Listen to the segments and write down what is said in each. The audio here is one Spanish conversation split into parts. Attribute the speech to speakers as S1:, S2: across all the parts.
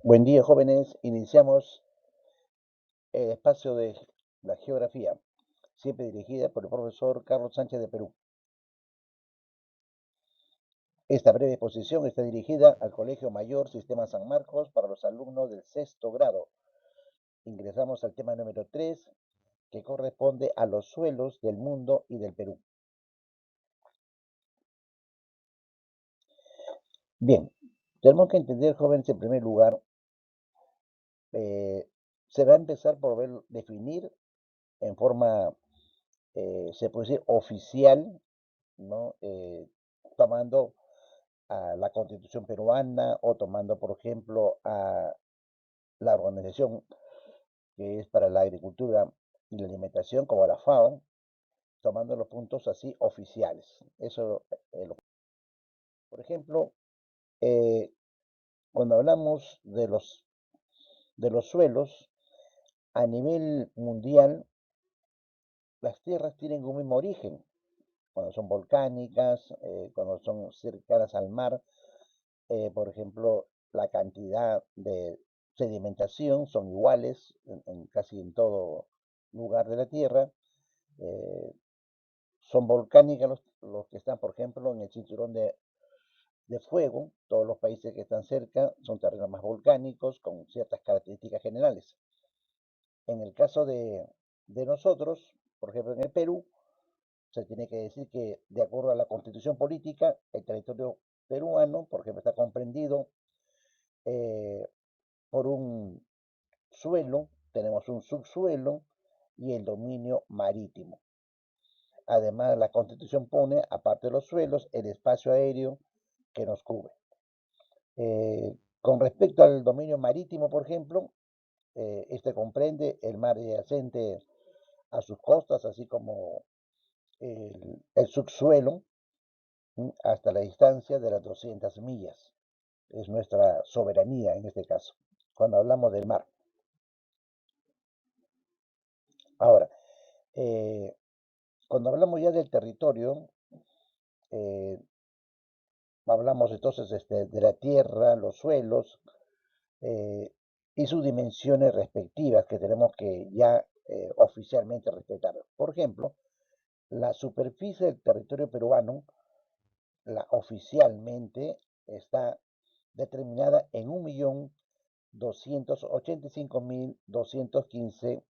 S1: Buen día, jóvenes. Iniciamos el espacio de la geografía, siempre dirigida por el profesor Carlos Sánchez de Perú. Esta breve exposición está dirigida al Colegio Mayor Sistema San Marcos para los alumnos del sexto grado. Ingresamos al tema número 3, que corresponde a los suelos del mundo y del Perú. Bien, tenemos que entender, jóvenes, en primer lugar, se va a empezar por definir en forma, se puede decir, oficial, ¿no? Tomando a la Constitución peruana o tomando, por ejemplo, a la organización que es para la agricultura y la alimentación, como la FAO, tomando los puntos así oficiales. Eso, por ejemplo, eh, cuando hablamos de los suelos, a nivel mundial, las tierras tienen un mismo origen. Cuando son volcánicas, cuando son cercanas al mar, por ejemplo, la cantidad de sedimentación son iguales casi en todo lugar de la Tierra. eh, Son volcánicas los que están, por ejemplo, en el cinturón de fuego. Todos los países que están cerca son terrenos más volcánicos con ciertas características generales. En el caso de nosotros, por ejemplo, en el Perú, se tiene que decir que, de acuerdo a la constitución política, el territorio peruano, por ejemplo, está comprendido eh, por un suelo, tenemos un subsuelo y el dominio marítimo. Además, la Constitución pone, aparte de los suelos, el espacio aéreo que nos cubre. Con respecto al dominio marítimo, por ejemplo, este comprende el mar adyacente a sus costas, así como el subsuelo, hasta la distancia de las 200 millas. Es nuestra soberanía en este caso, cuando hablamos del mar. Ahora, eh, cuando hablamos ya del territorio, eh, hablamos entonces de la tierra, los suelos eh, y sus dimensiones respectivas que tenemos que ya oficialmente respetar. Por ejemplo, la superficie del territorio peruano, oficialmente, está determinada en 1.285.215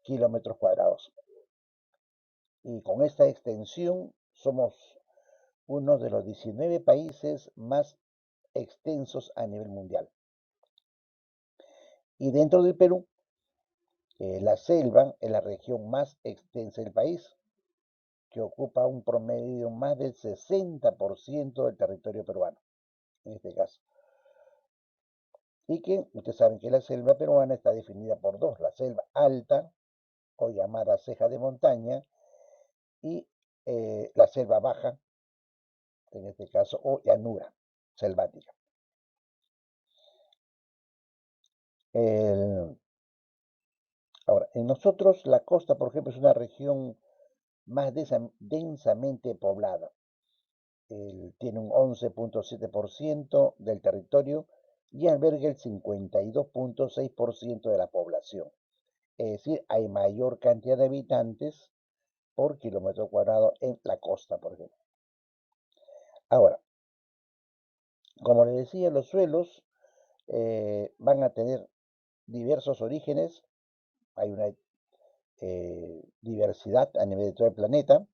S1: kilómetros cuadrados. Y con esta extensión somos uno de los 19 países más extensos a nivel mundial. Y dentro del Perú, la selva es la región más extensa del país, que ocupa un promedio más del 60% del territorio peruano, en este caso. Y que ustedes saben que la selva peruana está definida por dos, la selva alta, o llamada ceja de montaña, y la selva baja, en este caso, o llanura selvática. El, Ahora, en nosotros la costa, por ejemplo, es una región más densamente poblada. Tiene un 11.7% del territorio y alberga el 52.6% de la población. Es decir, hay mayor cantidad de habitantes por kilómetro cuadrado en la costa, por ejemplo. Ahora, como les decía, los suelos van a tener diversos orígenes. Hay una diversidad a nivel de todo el planeta,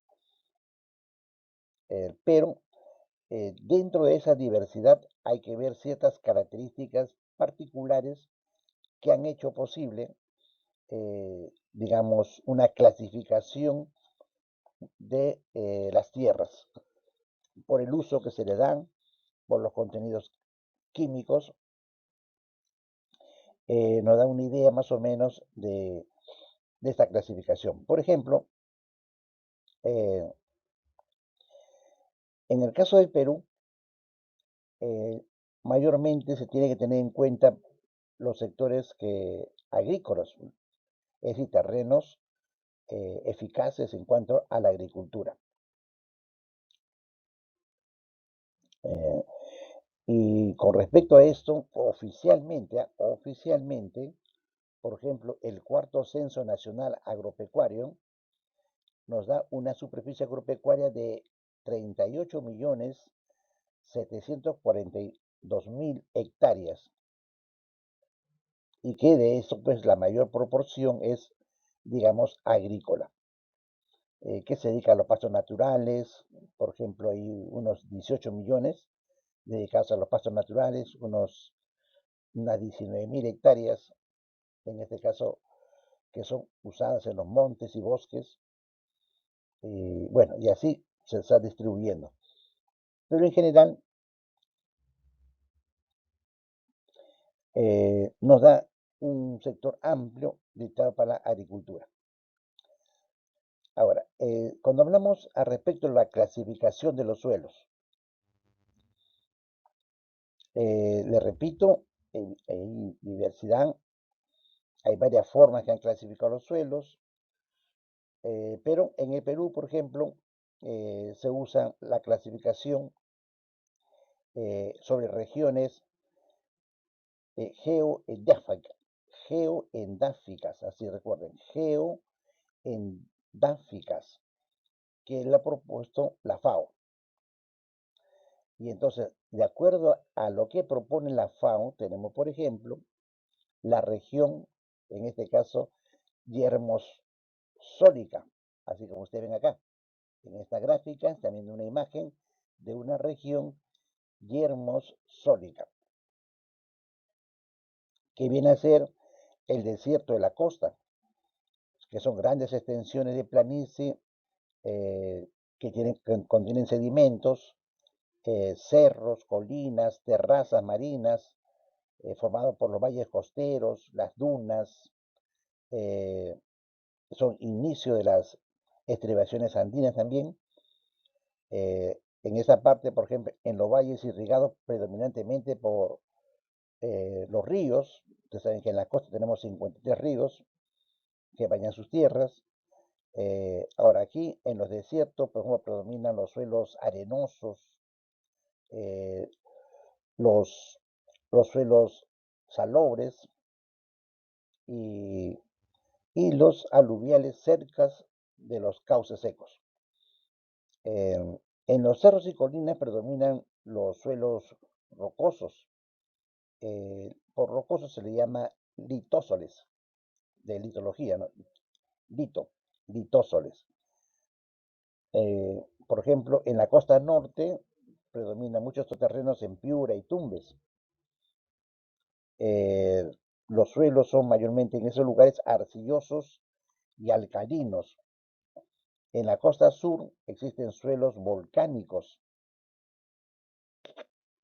S1: pero dentro de esa diversidad hay que ver ciertas características particulares que han hecho posible, digamos, una clasificación de las tierras por el uso que se le dan, por los contenidos químicos, nos da una idea más o menos de esta clasificación. Por ejemplo, eh, en el caso del Perú, eh, mayormente se tiene que tener en cuenta los sectores agrícolas, es decir, terrenos eficaces en cuanto a la agricultura. Eh, Y con respecto a esto, oficialmente, por ejemplo, el cuarto Censo Nacional Agropecuario nos da una superficie agropecuaria de 38.742.000 hectáreas y que de eso, pues la mayor proporción es, digamos, agrícola, que se dedica a los pastos naturales. Por ejemplo, hay unos 18 millones dedicados a los pastos naturales, unas 19.000 hectáreas, en este caso, que son usadas en los montes y bosques, y bueno, y así se está distribuyendo. Pero en general nos da un sector amplio dedicado para la agricultura. Ahora, cuando hablamos al respecto de la clasificación de los suelos, le repito, hay diversidad, hay varias formas que han clasificado los suelos, pero en el Perú, por ejemplo, se usa la clasificación sobre regiones geoendáficas, así recuerden, geoendáficas, que la ha propuesto la FAO. Y entonces, de acuerdo a lo que propone la FAO, tenemos, por ejemplo, la región, en este caso, yermosólica, así como ustedes ven acá. En esta gráfica están viendo una imagen de una región yermosólica, que viene a ser el desierto de la costa, que son grandes extensiones de planicie que contienen sedimentos, cerros, colinas, terrazas marinas, formados por los valles costeros, las dunas, eh, son inicio de las estribaciones andinas también. En esa parte, por ejemplo, en los valles irrigados predominantemente por los ríos. Ustedes saben que en la costa tenemos 53 ríos que bañan sus tierras. Ahora aquí en los desiertos, por ejemplo, predominan los suelos arenosos, eh, los, los suelos salobres y, y los aluviales cerca de los cauces secos. En los cerros y colinas predominan los suelos rocosos. Por rocosos se le llama litósoles, de litología, ¿no? Litósoles. Por ejemplo, en la costa norte predominan muchos terrenos en Piura y Tumbes. Eh, los suelos son mayormente en esos lugares arcillosos y alcalinos. En la costa sur existen suelos volcánicos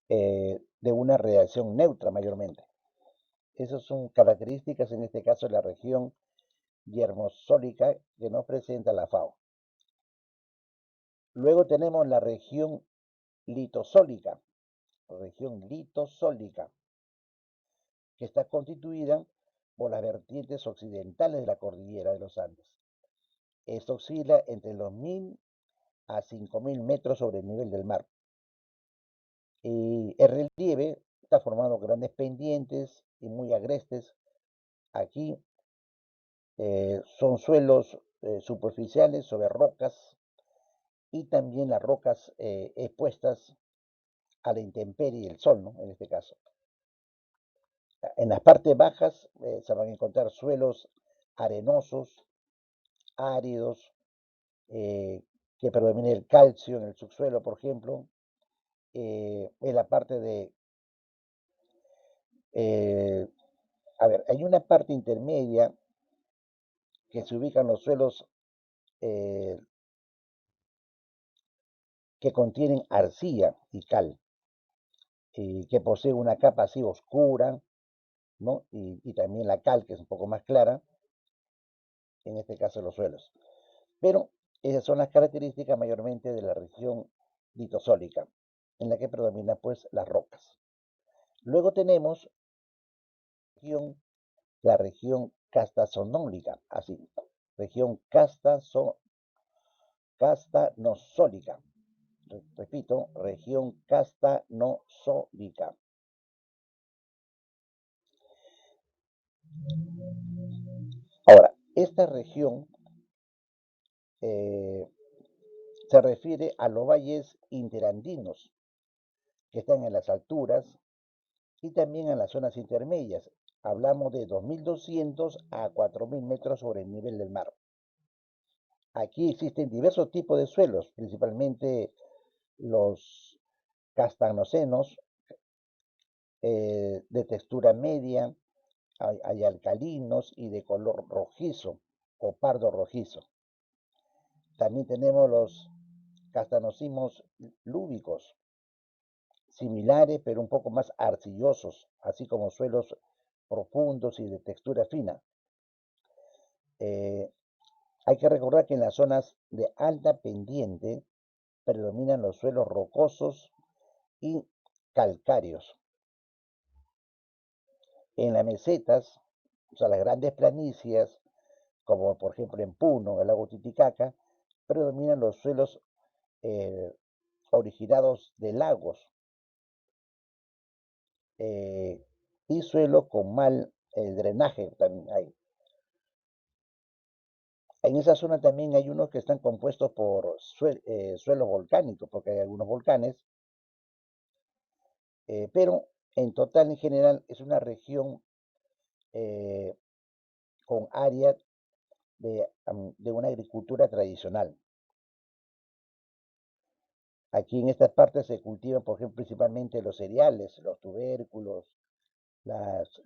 S1: de una radiación neutra mayormente. Esas son características, en este caso, de la región yermosólica que nos presenta la FAO. Luego tenemos la región litosólica, que está constituida por las vertientes occidentales de la cordillera de los Andes. Esto oscila entre los 1.000 a 5.000 metros sobre el nivel del mar. Y el relieve está formado por grandes pendientes y muy agrestes. Aquí son suelos superficiales sobre rocas y también las rocas expuestas a la intemperie y el sol, ¿no? En este caso. En las partes bajas se van a encontrar suelos arenosos, áridos, que predomina el calcio en el subsuelo, por ejemplo. En la parte de, eh, a ver, hay una parte intermedia que se ubican los suelos eh, que contienen arcilla y cal, y que posee una capa así oscura, ¿no? Y también la cal, que es un poco más clara, en este caso los suelos. Pero esas son las características mayormente de la región litosólica, en la que predominan pues las rocas. Luego tenemos la región castasonólica, así, región castanosólica, repito, región castanosólica. Ahora, esta región se refiere a los valles interandinos que están en las alturas y también en las zonas intermedias. Hablamos de 2.200 a 4.000 metros sobre el nivel del mar. Aquí existen diversos tipos de suelos, principalmente los castanocenos, de textura media, hay alcalinos y de color rojizo o pardo rojizo. También tenemos los castanocimos lúbicos, similares pero un poco más arcillosos, así como suelos profundos y de textura fina. Eh, Hay que recordar que en las zonas de alta pendiente predominan los suelos rocosos y calcáreos. En las mesetas, o sea, las grandes planicies, como por ejemplo en Puno, el lago Titicaca, predominan los suelos eh, originados de lagos eh, y suelos con mal drenaje también hay. En esa zona también hay unos que están compuestos por suelos volcánicos, porque hay algunos volcanes, pero en total, en general, es una región eh, con área de una agricultura tradicional. Aquí en estas partes se cultivan, por ejemplo, principalmente los cereales, los tubérculos, las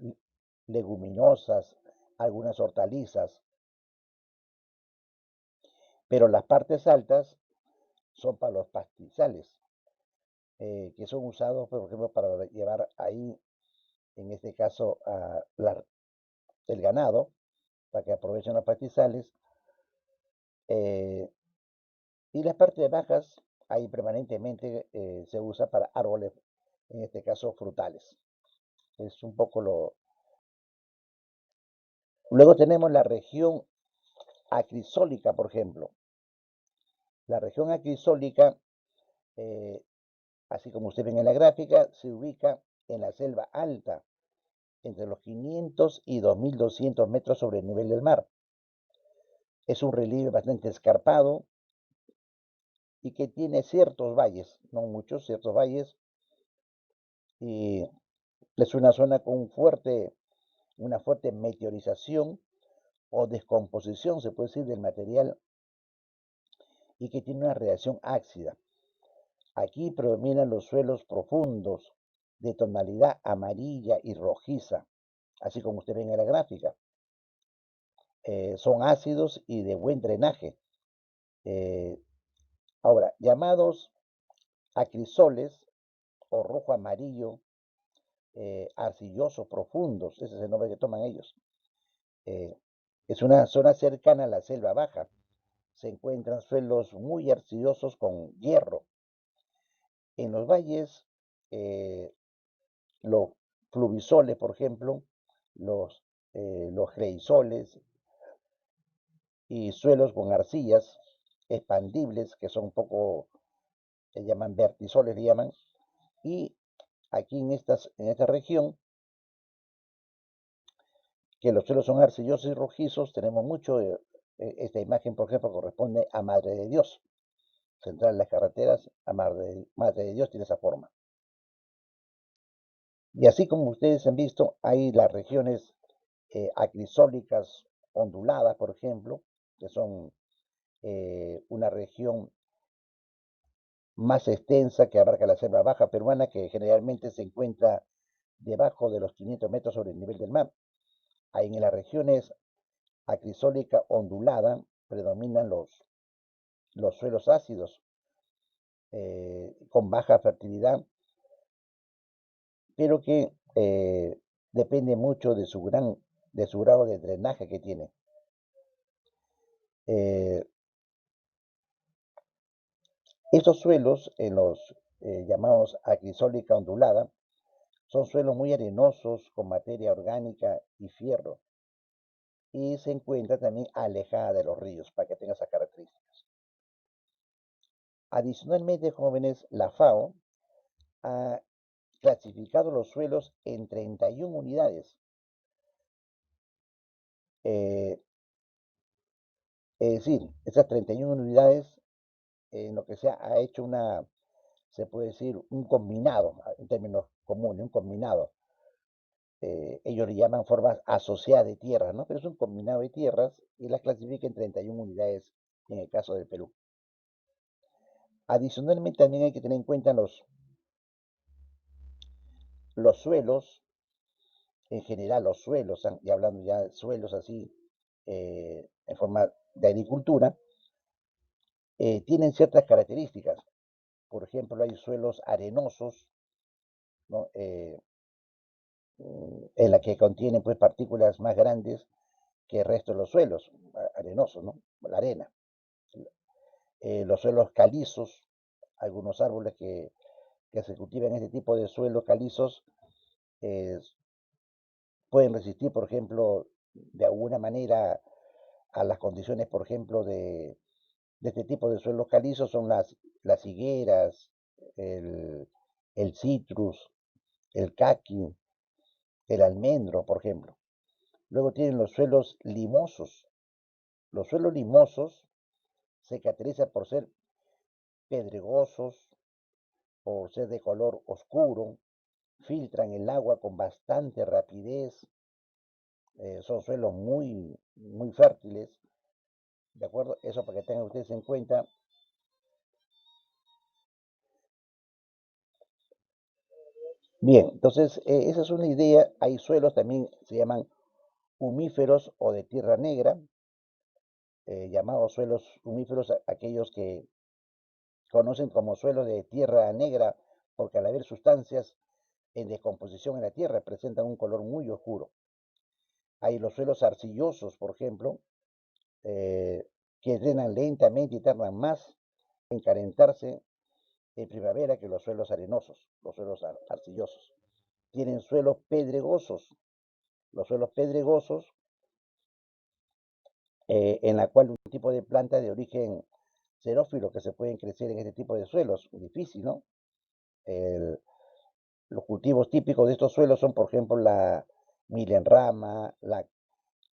S1: leguminosas, algunas hortalizas, pero las partes altas son para los pastizales, que son usados, por ejemplo, para llevar ahí, en este caso, el ganado, para que aprovechen los pastizales. eh, y las partes bajas, ahí permanentemente se usa para árboles, en este caso frutales. Es un poco lo... Luego tenemos la región acrisólica, por ejemplo. La región acrisólica, eh, así como ustedes ven en la gráfica, se ubica en la selva alta, entre los 500 y 2.200 metros sobre el nivel del mar. Es un relieve bastante escarpado y que tiene ciertos valles, no muchos, ciertos valles, y es una zona con una fuerte meteorización o descomposición, se puede decir, del material y que tiene una reacción ácida. Aquí predominan los suelos profundos de tonalidad amarilla y rojiza, así como usted ve en la gráfica. Son ácidos y de buen drenaje. Eh, Ahora, llamados acrisoles o rojo amarillo, arcillosos profundos, ese es el nombre que toman ellos. Eh, es una zona cercana a la selva baja. Se encuentran suelos muy arcillosos con hierro. En los valles, eh, los fluvisoles, por ejemplo, los greisoles y suelos con arcillas expandibles, que son un poco, se llaman vertisoles, le llaman, y aquí en esta región, que los suelos son arcillosos y rojizos, tenemos mucho, esta imagen, por ejemplo, corresponde a Madre de Dios, central en las carreteras, a Madre de Dios tiene esa forma. Y así como ustedes han visto, hay las regiones acrisólicas onduladas, por ejemplo, que son una región más extensa que abarca la selva baja peruana, que generalmente se encuentra debajo de los 500 metros sobre el nivel del mar. Ahí en las regiones acrisólica ondulada predominan los suelos ácidos con baja fertilidad, pero que depende mucho de su grado de drenaje que tiene. Eh, Estos suelos, en los llamados acrisólica ondulada, son suelos muy arenosos con materia orgánica y fierro, y se encuentra también alejada de los ríos, para que tenga esas características. Adicionalmente, jóvenes, la FAO ha clasificado los suelos en 31 unidades. Eh, es decir, esas 31 unidades, en lo que se ha hecho se puede decir, un combinado, en términos comunes, un combinado. Ellos le llaman formas asociadas de tierras, ¿no? Pero es un combinado de tierras y las clasifica en 31 unidades en el caso del Perú. Adicionalmente, también hay que tener en cuenta los suelos, en general los suelos, y hablando ya de suelos así, en forma de agricultura, tienen ciertas características. Por ejemplo, hay suelos arenosos, ¿no? En la que contienen pues partículas más grandes que el resto de los suelos arenosos, ¿no? La arena. Los suelos calizos, algunos árboles que se cultivan en este tipo de suelos calizos eh, pueden resistir, por ejemplo, de alguna manera a las condiciones, por ejemplo, de este tipo de suelos calizos son las higueras, el, el citrus, el caqui, el almendro, por ejemplo. Luego tienen los suelos limosos. Los suelos limosos se caracterizan por ser pedregosos, por ser de color oscuro, filtran el agua con bastante rapidez, son suelos muy fértiles, ¿de acuerdo? Eso para que tengan ustedes en cuenta. Bien, entonces esa es una idea. Hay suelos también, se llaman humíferos o de tierra negra, llamados suelos humíferos aquellos que conocen como suelos de tierra negra, porque al haber sustancias en descomposición en la tierra presentan un color muy oscuro. Hay los suelos arcillosos, por ejemplo, eh, que drenan lentamente y tardan más en calentarse en primavera que los suelos arenosos, los suelos arcillosos. Tienen suelos pedregosos. Los suelos pedregosos, en la cual un tipo de planta de origen xerófilo que se pueden crecer en este tipo de suelos, difícil, ¿no? El, los cultivos típicos de estos suelos son, por ejemplo, la milenrama, la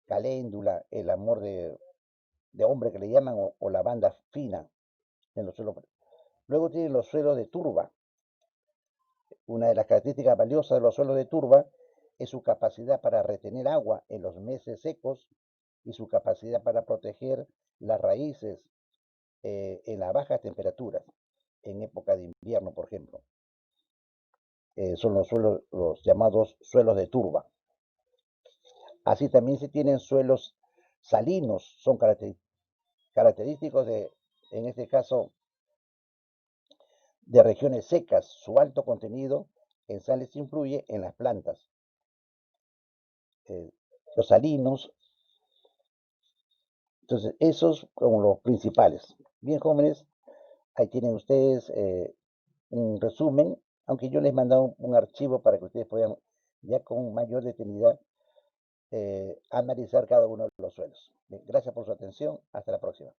S1: caléndula, el amor de hombre que le llaman, o la banda fina en los suelos. Luego tienen los suelos de turba. Una de las características valiosas de los suelos de turba es su capacidad para retener agua en los meses secos y su capacidad para proteger las raíces en las bajas temperaturas, en época de invierno, por ejemplo. Son los llamados suelos de turba. Así también se tienen suelos salinos, son característicos en este caso, de regiones secas. Su alto contenido en sales influye en las plantas. Eh, los salinos, entonces esos como los principales. Bien, jóvenes, ahí tienen ustedes un resumen, aunque yo les he mandado un archivo para que ustedes puedan ya con mayor detenidad analizar cada uno de los suelos. Bien, gracias por su atención. Hasta la próxima.